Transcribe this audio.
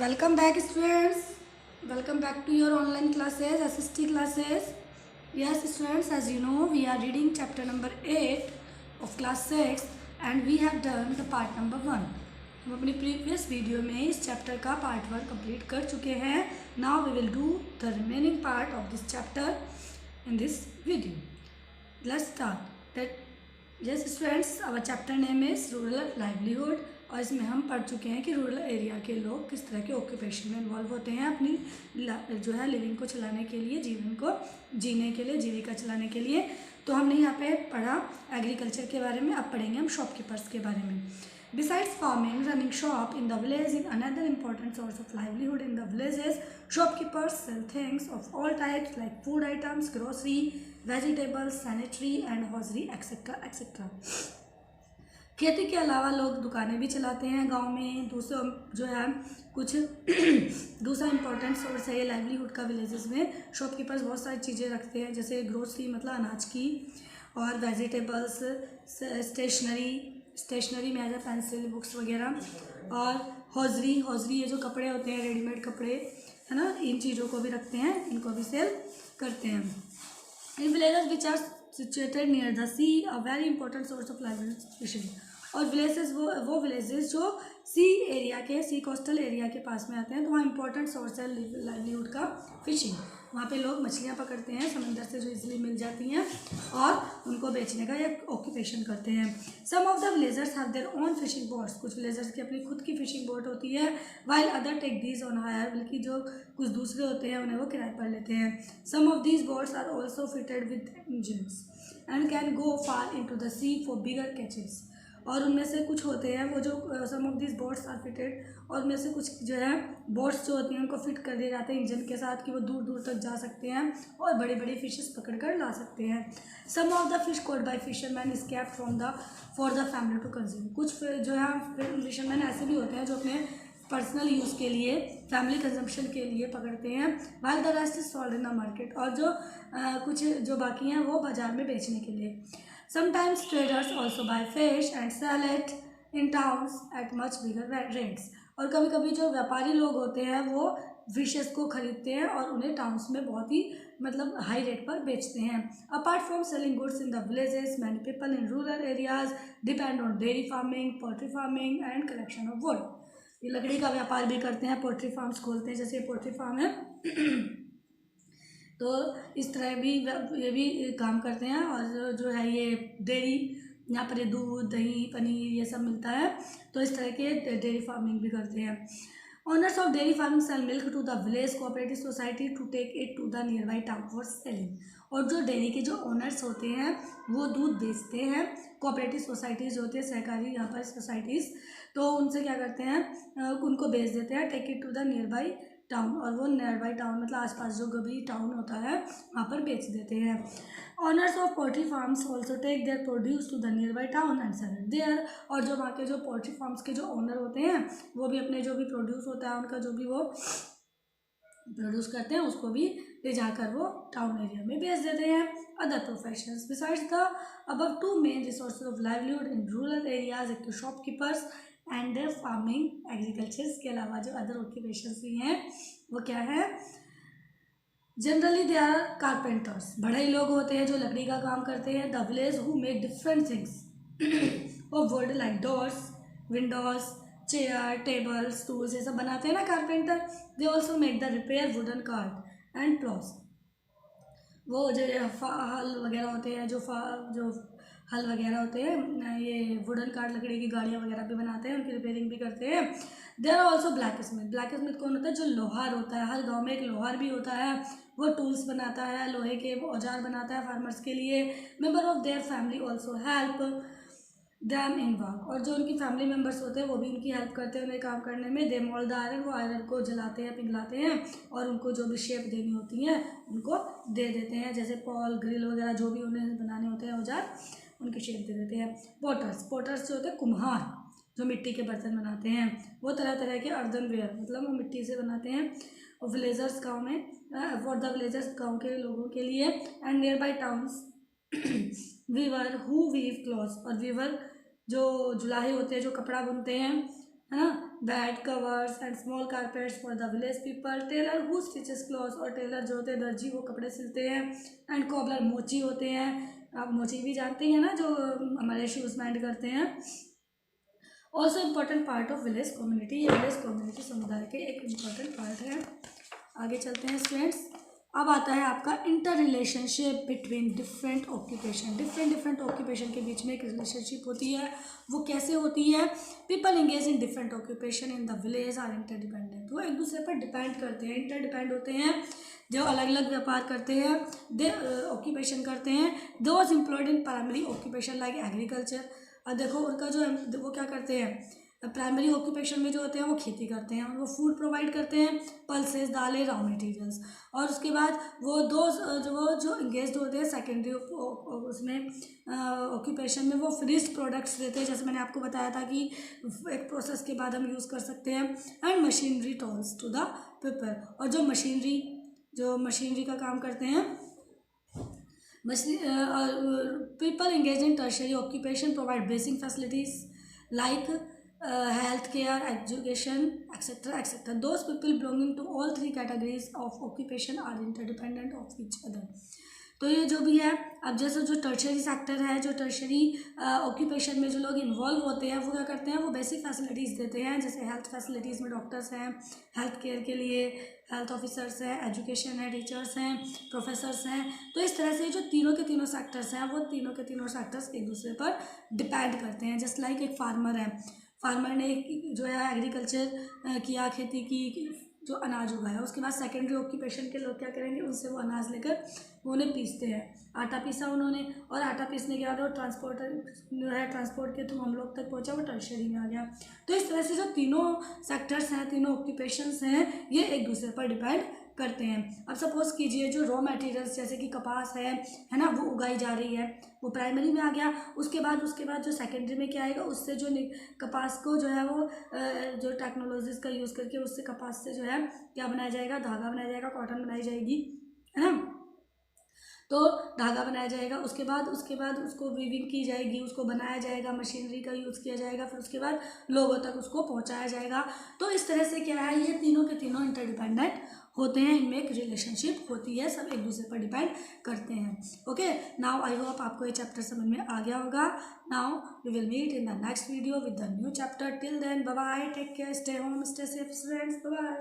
Welcome back students. Welcome back to your online classes, SST classes. Yes students, as you know we are reading chapter number 8 of class 6 and we have done the part number 1. हम अपनी previous video में इस chapter का part 1 complete कर चुके हैं. Now we will do the remaining part of this chapter in this video. Let's start that. Yes students, our chapter name is rural livelihood और इसमें हम पढ़ चुके हैं कि रूरल एरिया के लोग किस तरह के ऑक्यूपेशन में इन्वॉल्व होते हैं अपनी जो है लिविंग को चलाने के लिए, जीवन को जीने के लिए, जीविका चलाने के लिए. तो हमने यहाँ पे पढ़ा एग्रीकल्चर के बारे में. अब पढ़ेंगे हम शॉपकीपर्स के बारे में. Besides farming, running shop in the village is another important source of livelihood in the villages. Shopkeepers sell things of all types like food items, grocery, vegetables, sanitary and hosiery, etc. etc. खेती के अलावा लोग दुकानें भी चलाते हैं गांव में. दूसरा जो है कुछ दूसरा इंपॉर्टेंट सोर्स है ये लाइवलीहुड का विलेजेस में. शॉपकीपर्स बहुत सारी चीज़ें रखते हैं जैसे ग्रोसरी मतलब अनाज की, और वेजिटेबल्स, स्टेशनरी में आ जाए पेंसिल, बुक्स वगैरह, और हॉजरी ये जो कपड़े होते हैं रेडीमेड कपड़े है ना, इन चीज़ों को भी रखते हैं, इनको भी सेल करते हैं. In villages which are situated near the sea a very important source of livelihood fishing. और विलेजेस वो विलेजेस जो सी कोस्टल एरिया के पास में आते हैं, तो वहाँ इंपॉर्टेंट सोर्स है लाइवलीहुड का फिशिंग. वहाँ पे लोग मछलियाँ पकड़ते हैं समंदर से जो इजीली मिल जाती हैं और उनको बेचने का एक ऑक्यूपेशन करते हैं. Some of the villagers have their own fishing boats. कुछ विलेजर्स की अपनी खुद की फिशिंग बोट होती है. While other take these on hire. बल्कि जो कुछ दूसरे होते हैं उन्हें वो किराए पर लेते हैं. Some of these boats are also fitted with engines and can go far into the sea for bigger catches. और उनमें से कुछ होते हैं वो जो some of this boats are fitted, और उनमें से कुछ जो है बोट्स जो होती हैं उनको फिट कर दिए जाते हैं इंजन के साथ कि वो दूर दूर तक जा सकते हैं और बड़ी बड़ी फिशेस पकड़ कर ला सकते हैं. Some of the fish caught by fisherman is kept from the for the family to consume. कुछ जो है फिशरमैन ऐसे भी होते हैं जो अपने पर्सनल यूज़ के लिए, फैमिली कंजम्पशन के लिए पकड़ते हैं. While the rest is sold in the market. और जो कुछ जो बाकी हैं वो बाज़ार में बेचने के लिए. Sometimes traders also buy fish and sell it in towns at much bigger rates. और कभी कभी जो व्यापारी लोग होते हैं वो फिशेस को खरीदते हैं और उन्हें टाउन्स में बहुत ही मतलब हाई रेट पर बेचते हैं. Apart from selling goods in the villages, many people in rural areas depend on dairy farming, poultry farming and collection of would. ये लकड़ी का व्यापार भी करते हैं, पोल्ट्री फार्म्स खोलते हैं, जैसे पोल्ट्री फार्म है तो इस तरह भी ये भी काम करते हैं. और जो है ये डेयरी, यहाँ पर ये दूध, दही, पनीर ये सब मिलता है, तो इस तरह के डेयरी फार्मिंग भी करते हैं. Owners of dairy farming sell milk to the village cooperative society to take it to the nearby town for selling. और जो डेयरी के जो ओनर्स होते हैं वो दूध बेचते हैं. कोऑपरेटिव सोसाइटीज़ होती है, सहकारी यहाँ पर सोसाइटीज़, तो उनसे क्या करते हैं उनको बेच देते हैं, take it to the nearby town. और वो नियर बाई टाउन मतलब आसपास जो भी टाउन होता है वहाँ पर बेच देते हैं. Owners of poultry farms also take their produce to the nearby town and sell it there. और जो वहाँ के जो पोल्ट्री फार्म्स के जो ओनर होते हैं वो भी अपने जो भी प्रोड्यूस होता है उनका जो भी वो प्रोड्यूस करते हैं उसको भी ले जाकर वो टाउन एरिया में बेच देते हैं. Other professions besides the above two main resources of livelihood in rural areas एक तो शॉपकीपर्स एंड फार्मिंग, एग्रीकल्चर के अलावा जो अदर ऑक्यूपेशंस भी हैं वो क्या है. Generally they are carpenters. बड़े लोग होते हैं जो लकड़ी का काम करते हैं. The village who make different things of wood like doors, windows, chair, table, stools ये सब बनाते हैं ना carpenter. They also make the repair wooden cart and ploughs. वो जो हल वगैरह होते हैं, जो हल वगैरह होते हैं, ये वुडन कार्ड लकड़ी की गाड़ियाँ वगैरह भी बनाते हैं, उनकी रिपेयरिंग भी करते हैं. There are also blacksmith. Blacksmith कौन होता है? जो लोहार होता है. हर गांव में एक लोहार भी होता है, वो टूल्स बनाता है, लोहे के औजार बनाता है फार्मर्स के लिए. Member of their family also help them in work. और जो उनकी फैमिली मेम्बर्स होते हैं वो भी उनकी हेल्प करते हैं उन्हें काम करने में. दे मोल्ड द आयरन. वो आयरन को जलाते हैं, पिघलाते हैं और उनको जो भी शेप देनी होती है उनको दे देते हैं, जैसे पॉल, ग्रिल वगैरह जो भी उन्हें बनाने होते हैं औजार उनकी शेप दे देते हैं. पोटर्स जो होते हैं कुम्हार, जो मिट्टी के बर्तन बनाते हैं, वो तरह तरह के अर्दनवेयर मतलब वो मिट्टी से बनाते हैं. और विलेजर्स गाँव में फॉर द विलेजर्स गाँव के लोगों के लिए. And nearby towns weaver who weave cloths. और वीवर जो जुलाहे होते हैं जो कपड़ा बुनते हैं है ना, bed covers and small carpets for the village people. Tailor who stitches cloths, और टेलर जो होते हैं दर्जी वो कपड़े सिलते हैं। एंड कॉबलर मोची होते हैं, आप मोची भी जानते हैं ना, जो हमारे शूज़ मेंड करते हैं। Also important part of village community, ये विलेज कम्युनिटी समुदाय के एक इम्पॉर्टेंट पार्ट है। आगे चलते हैं स्टूडेंट्स। अब आता है आपका inter relationship between different occupation. Different occupation के बीच में एक रिलेशनशिप होती है, वो कैसे होती है? People engage in different occupation in the village are interdependent. वो एक दूसरे पर डिपेंड करते हैं, इंटरडिपेंड होते हैं। जो अलग अलग व्यापार करते हैं, दे ऑक्यूपेशन करते हैं। Those employed in primary occupation like agriculture. और देखो उनका जो है वो क्या करते हैं, प्राइमरी ऑक्यूपेशन में जो होते हैं वो खेती करते हैं, वो फूड प्रोवाइड करते हैं, पल्सेस, दालें, रॉ मटेरियल्स। और उसके बाद वो जो इंगेज होते हैं सेकेंडरी उसमें ऑक्यूपेशन में, वो फिनिश्ड प्रोडक्ट्स देते हैं, जैसे मैंने आपको बताया था कि एक प्रोसेस के बाद हम यूज़ कर सकते हैं। And machinery tools to the people. और जो मशीनरी का काम करते हैं, people engaged in tertiary occupation provide basic facilities like health care, education, etc. Those people belonging to all three categories of occupation are interdependent of each other. तो ये जो भी है, अब जैसे जो टर्शरी सेक्टर है, जो टर्शरी ऑक्यूपेशन में जो लोग इन्वॉल्व होते हैं, वो क्या करते हैं, वो बेसिक फैसिलिटीज़ देते हैं। जैसे हेल्थ फैसिलिटीज़ में डॉक्टर्स हैं, हेल्थ केयर के लिए हेल्थ ऑफिसर्स हैं, एजुकेशन है, टीचर्स हैं, प्रोफेसर्स हैं। तो इस तरह से जो तीनों के तीनों सेक्टर्स हैं, वो तीनों के तीनों सेक्टर्स एक दूसरे पर डिपेंड करते हैं। जस्ट लाइक एक फार्मर है, फार्मर ने जो है एग्रीकल्चर किया, खेती की, जो अनाज उगाया, उसके बाद सेकेंडरी ऑक्यूपेशन के लोग क्या करेंगे, उनसे वो अनाज लेकर वो उन्हें पीसते हैं। आटा पीसा उन्होंने, और आटा पीसने के बाद वो ट्रांसपोर्ट के थ्रू हम लोग तक पहुंचा, वो टर्शरी में आ गया। तो इस तरह से जो तीनों सेक्टर्स हैं, तीनों ऑक्यूपेशंस हैं, ये एक दूसरे पर डिपेंड करते हैं। अब सपोज कीजिए जो रॉ मटेरियल्स जैसे कि कपास है ना, वो उगाई जा रही है, वो प्राइमरी में आ गया। उसके बाद जो सेकेंडरी में क्या आएगा, उससे जो कपास को जो है वो जो टेक्नोलॉजीज़ का यूज़ करके उससे कपास से जो है क्या बनाया जाएगा, धागा बनाया जाएगा, कॉटन बनाई जाएगी, है ना। तो धागा बनाया जाएगा, उसके बाद उसको वीविंग की जाएगी, उसको बनाया जाएगा, मशीनरी का यूज़ किया जाएगा, फिर उसके बाद लोगों तक उसको पहुंचाया जाएगा। तो इस तरह से क्या है, ये तीनों के तीनों इंटरडिपेंडेंट होते हैं, इनमें एक रिलेशनशिप होती है, सब एक दूसरे पर डिपेंड करते हैं। ओके, नाउ आई होप आपको ये चैप्टर समझ में आ गया होगा। Now we will meet in the next video with the new chapter. Till then bye bye, take care, stay home, stay safe friends, bye bye.